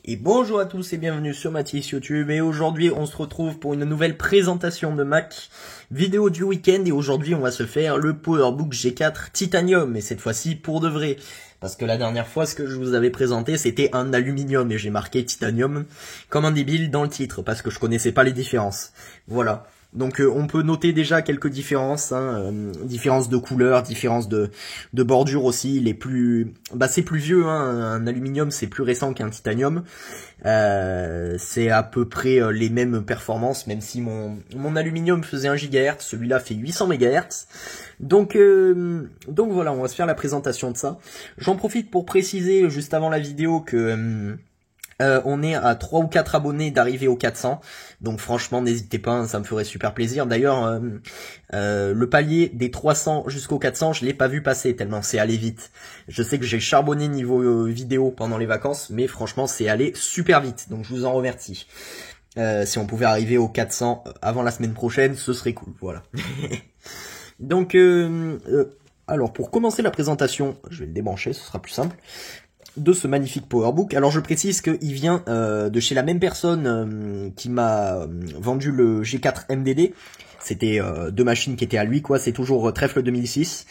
Et bonjour à tous et bienvenue sur Mathis YouTube, et aujourd'hui on se retrouve pour une nouvelle présentation de Mac, vidéo du week-end, et aujourd'hui on va se faire le PowerBook G4 Titanium, et cette fois-ci pour de vrai, parce que la dernière fois ce que je vous avais présenté c'était un aluminium, et j'ai marqué Titanium comme un débile dans le titre, parce que je connaissais pas les différences, voilà. Donc on peut noter déjà quelques différences, différences de couleur, différences de bordure aussi. C'est plus vieux, un aluminium c'est plus récent qu'un titanium. C'est à peu près les mêmes performances, même si mon aluminium faisait 1 GHz, celui-là fait 800 MHz. Donc voilà, on va se faire la présentation de ça. J'en profite pour préciser juste avant la vidéo que on est à 3 ou 4 abonnés d'arriver aux 400, donc franchement n'hésitez pas, ça me ferait super plaisir. D'ailleurs le palier des 300 jusqu'aux 400 je l'ai pas vu passer tellement c'est allé vite. Je sais que j'ai charbonné niveau vidéo pendant les vacances, mais franchement c'est allé super vite, donc je vous en remercie. Si on pouvait arriver aux 400 avant la semaine prochaine, ce serait cool, voilà. Donc alors pour commencer la présentation, je vais le débrancher, ce sera plus simple, de ce magnifique PowerBook. Alors je précise qu'il vient de chez la même personne qui m'a vendu le G4 MDD. C'était deux machines qui étaient à lui, quoi. C'est toujours Trèfle 2006.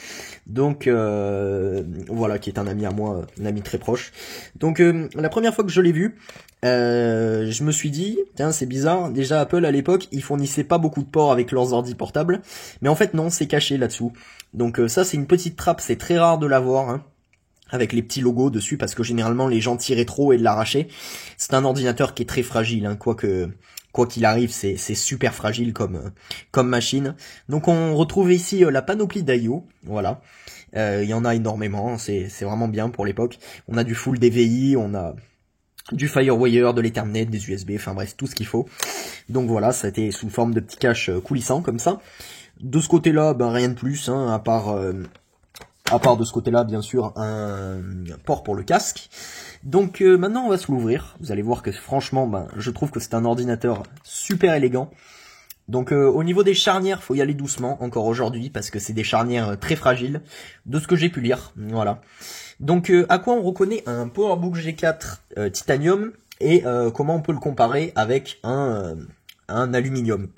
Donc voilà, qui est un ami à moi, un ami très proche. Donc la première fois que je l'ai vu, je me suis dit, tiens c'est bizarre, déjà Apple à l'époque, ils fournissaient pas beaucoup de ports avec leurs ordi portables. Mais en fait non, c'est caché là-dessous. Donc ça c'est une petite trappe, c'est très rare de l'avoir, hein, avec les petits logos dessus, parce que généralement les gens tiraient trop et l'arrachaient. C'est un ordinateur qui est très fragile, hein, quoi qu'il arrive, c'est super fragile comme machine. Donc on retrouve ici la panoplie d'IO, voilà. Il y en a énormément, c'est vraiment bien pour l'époque. On a du full DVI, on a du FireWire, de l'Ethernet, des USB, enfin bref, tout ce qu'il faut. Donc voilà, ça a été sous forme de petits caches coulissants comme ça. De ce côté-là, ben rien de plus, hein, à part de ce côté-là, bien sûr, un port pour le casque. Donc maintenant, on va se l'ouvrir. Vous allez voir que franchement, je trouve que c'est un ordinateur super élégant. Donc au niveau des charnières, faut y aller doucement, encore aujourd'hui, parce que c'est des charnières très fragiles, de ce que j'ai pu lire. Voilà. Donc à quoi on reconnaît un PowerBook G4 Titanium, et comment on peut le comparer avec un aluminium.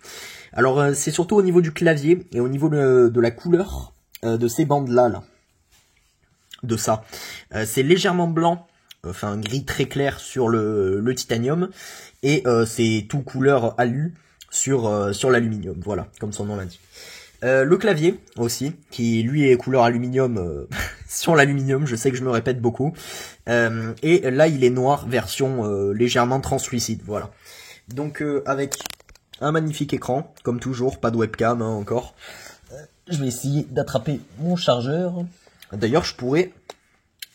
Alors c'est surtout au niveau du clavier, et au niveau de la couleur de ces bandes-là, là. De ça. C'est légèrement blanc, enfin gris très clair sur le titanium, et c'est tout couleur alu sur l'aluminium, voilà, comme son nom l'indique. Le clavier aussi, qui lui est couleur aluminium sur l'aluminium, je sais que je me répète beaucoup, et là il est noir, version légèrement translucide, voilà. Donc avec un magnifique écran, comme toujours, pas de webcam hein, encore. Je vais essayer d'attraper mon chargeur. D'ailleurs,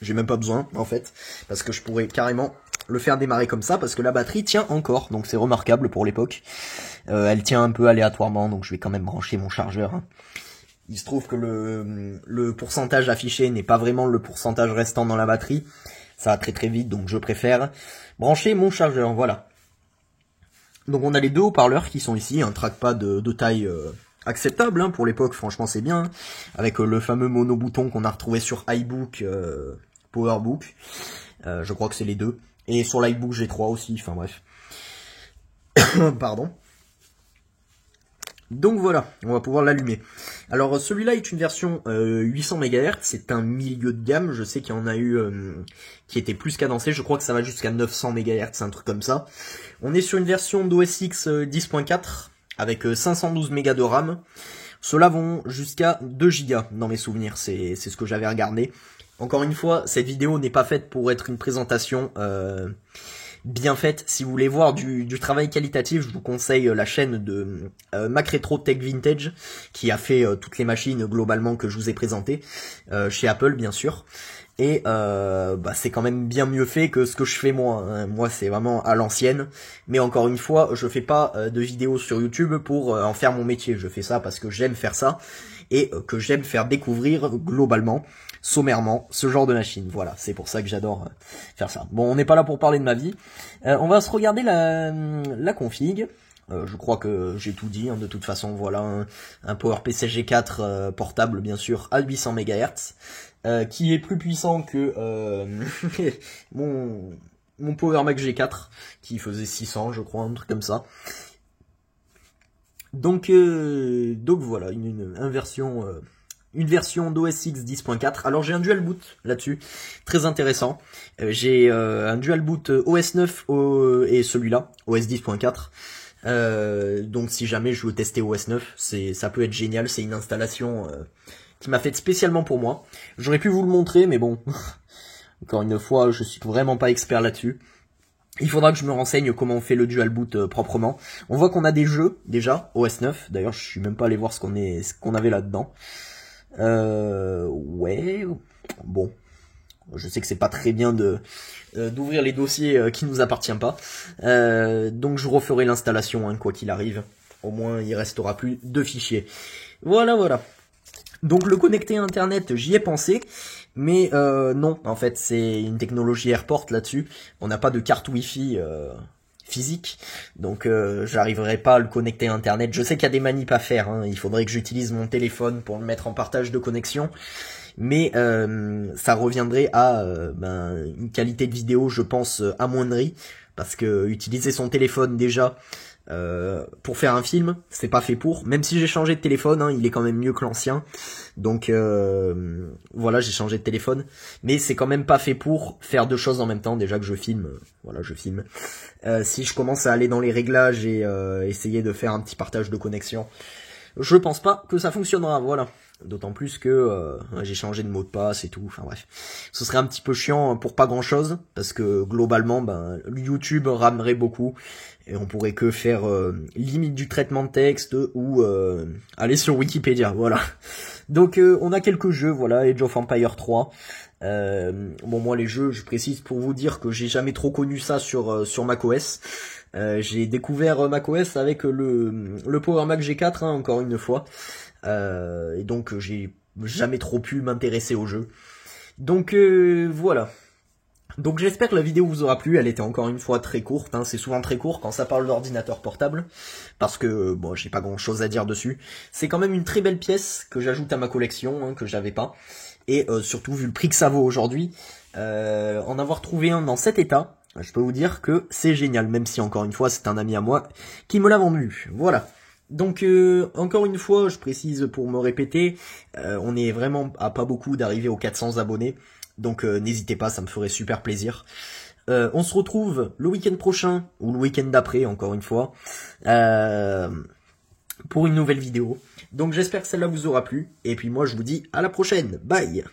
j'ai même pas besoin, en fait, parce que je pourrais carrément le faire démarrer comme ça, parce que la batterie tient encore, donc c'est remarquable pour l'époque. Elle tient un peu aléatoirement, donc je vais quand même brancher mon chargeur. Hein. Il se trouve que le pourcentage affiché n'est pas vraiment le pourcentage restant dans la batterie. Ça va très très vite, donc je préfère brancher mon chargeur, voilà. Donc on a les deux haut-parleurs qui sont ici, un trackpad de taille acceptable hein, pour l'époque, franchement c'est bien, hein, avec le fameux mono-bouton qu'on a retrouvé sur iBook, PowerBook, je crois que c'est les deux, et sur l'iBook G3 aussi, enfin bref. Pardon. Donc voilà, on va pouvoir l'allumer. Alors celui-là est une version 800 MHz, c'est un milieu de gamme, je sais qu'il y en a eu qui était plus cadencé, je crois que ça va jusqu'à 900 MHz, un truc comme ça. On est sur une version d'OS X 10.4, avec 512 Mb de RAM. Ceux-là vont jusqu'à 2 Go dans mes souvenirs, c'est ce que j'avais regardé. Encore une fois, cette vidéo n'est pas faite pour être une présentation bien faite. Si vous voulez voir du travail qualitatif, je vous conseille la chaîne de Mac Retro Tech Vintage, qui a fait toutes les machines globalement que je vous ai présentées, chez Apple bien sûr. Et c'est quand même bien mieux fait que ce que je fais moi. Hein. Moi c'est vraiment à l'ancienne. Mais encore une fois, je fais pas de vidéos sur YouTube pour en faire mon métier. Je fais ça parce que j'aime faire ça. Et que j'aime faire découvrir globalement, sommairement, ce genre de machine. Voilà, c'est pour ça que j'adore faire ça. Bon, on n'est pas là pour parler de ma vie. On va se regarder la config. Je crois que j'ai tout dit, hein, de toute façon, voilà, un PowerPC G4 portable, bien sûr, à 800 MHz, qui est plus puissant que mon mon Power Mac G4 qui faisait 600 je crois, un truc comme ça. Donc voilà, une version d'OS X 10.4. Alors j'ai un dual boot là-dessus, très intéressant. J'ai un dual boot OS 9 et celui-là, OS 10.4. Donc si jamais je veux tester OS 9, ça peut être génial, c'est une installation qui m'a faite spécialement pour moi. J'aurais pu vous le montrer, mais bon, encore une fois, je suis vraiment pas expert là-dessus. Il faudra que je me renseigne comment on fait le dual boot proprement. On voit qu'on a des jeux déjà, OS 9. D'ailleurs, je suis même pas allé voir ce qu'on avait là-dedans. Ouais, bon. Je sais que c'est pas très bien d'ouvrir les dossiers qui nous appartiennent pas. Donc je referai l'installation, hein, quoi qu'il arrive. Au moins, il restera plus de fichiers. Voilà. Donc le connecter à Internet, j'y ai pensé. Mais non, en fait, c'est une technologie AirPort là-dessus. On n'a pas de carte Wi-Fi physique, donc j'arriverai pas à le connecter à Internet. Je sais qu'il y a des manips à faire, hein. Il faudrait que j'utilise mon téléphone pour le mettre en partage de connexion, mais ça reviendrait à une qualité de vidéo, je pense, amoindrie, parce que utiliser son téléphone déjà pour faire un film, c'est pas fait pour. Même si j'ai changé de téléphone, hein, il est quand même mieux que l'ancien. Donc voilà, j'ai changé de téléphone, mais c'est quand même pas fait pour faire deux choses en même temps. Déjà que je filme, voilà, je filme. Si je commence à aller dans les réglages et essayer de faire un petit partage de connexion, je pense pas que ça fonctionnera. Voilà. D'autant plus que j'ai changé de mot de passe et tout, enfin bref. Ce serait un petit peu chiant pour pas grand chose, parce que globalement, YouTube ramerait beaucoup, et on pourrait que faire limite du traitement de texte ou aller sur Wikipédia, voilà. Donc on a quelques jeux, voilà, Age of Empires 3. Bon, moi les jeux, je précise pour vous dire que j'ai jamais trop connu ça sur macOS. J'ai découvert macOS avec le Power Mac G4, hein, encore une fois. Et donc j'ai jamais trop pu m'intéresser au jeu. Donc voilà. Donc j'espère que la vidéo vous aura plu, elle était encore une fois très courte, hein. C'est souvent très court quand ça parle d'ordinateur portable, parce que bon, j'ai pas grand chose à dire dessus. C'est quand même une très belle pièce que j'ajoute à ma collection, hein, que j'avais pas, et surtout vu le prix que ça vaut aujourd'hui, en avoir trouvé un dans cet état, je peux vous dire que c'est génial, même si encore une fois c'est un ami à moi qui me l'a vendu, voilà. Donc encore une fois, je précise pour me répéter, on est vraiment à pas beaucoup d'arriver aux 400 abonnés, donc n'hésitez pas, ça me ferait super plaisir. On se retrouve le week-end prochain, ou le week-end d'après, encore une fois, pour une nouvelle vidéo. Donc j'espère que celle-là vous aura plu, et puis moi je vous dis à la prochaine, bye!